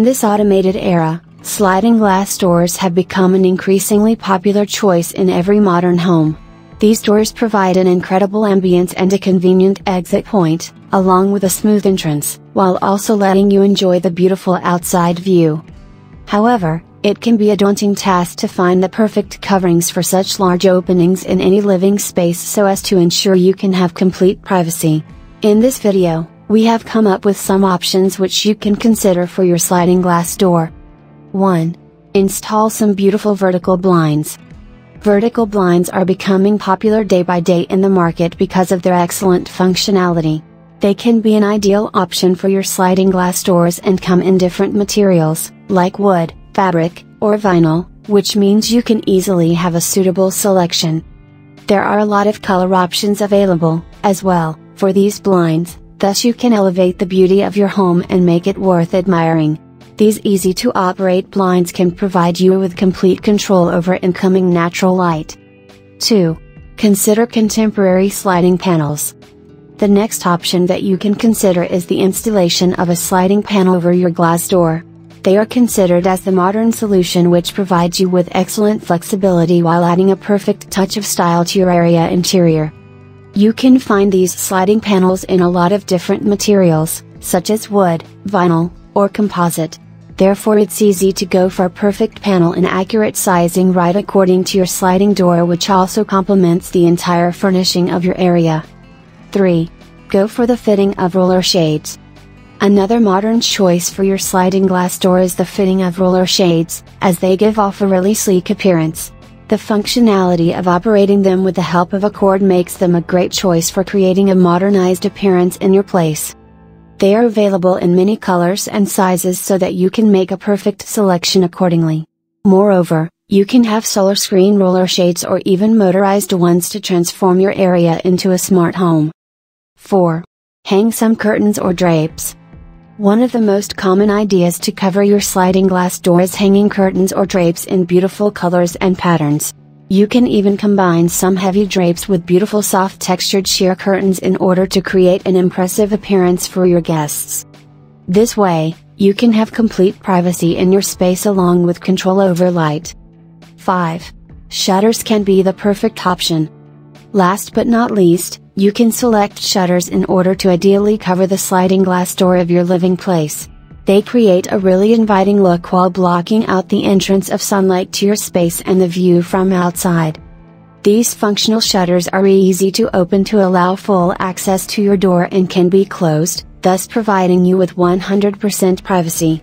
this automated era, sliding glass doors have become an increasingly popular choice in every modern home. These doors provide an incredible ambience and a convenient exit point, along with a smooth entrance, while also letting you enjoy the beautiful outside view. However, it can be a daunting task to find the perfect coverings for such large openings in any living space so as to ensure you can have complete privacy. In this video, we have come up with some options which you can consider for your sliding glass door. 1. Install some beautiful vertical blinds. Vertical blinds are becoming popular day by day in the market because of their excellent functionality. They can be an ideal option for your sliding glass doors and come in different materials, like wood, fabric, or vinyl, which means you can easily have a suitable selection. There are a lot of color options available, as well, for these blinds, thus you can elevate the beauty of your home and make it worth admiring. These easy-to-operate blinds can provide you with complete control over incoming natural light. 2. Consider contemporary sliding panels. The next option that you can consider is the installation of a sliding panel over your glass door. They are considered as the modern solution which provides you with excellent flexibility while adding a perfect touch of style to your area interior. You can find these sliding panels in a lot of different materials, such as wood, vinyl, or composite. Therefore it's easy to go for a perfect panel and accurate sizing right according to your sliding door, which also complements the entire furnishing of your area. 3. Go for the fitting of roller shades. Another modern choice for your sliding glass door is the fitting of roller shades, as they give off a really sleek appearance. The functionality of operating them with the help of a cord makes them a great choice for creating a modernized appearance in your place. They are available in many colors and sizes so that you can make a perfect selection accordingly. Moreover, you can have solar screen roller shades or even motorized ones to transform your area into a smart home. 4. Hang some curtains or drapes. One of the most common ideas to cover your sliding glass door is hanging curtains or drapes in beautiful colors and patterns. You can even combine some heavy drapes with beautiful soft textured sheer curtains in order to create an impressive appearance for your guests. This way, you can have complete privacy in your space along with control over light. 5. Shutters can be the perfect option. Last but not least, you can select shutters in order to ideally cover the sliding glass door of your living place. They create a really inviting look while blocking out the entrance of sunlight to your space and the view from outside. These functional shutters are easy to open to allow full access to your door and can be closed, thus providing you with 100% privacy.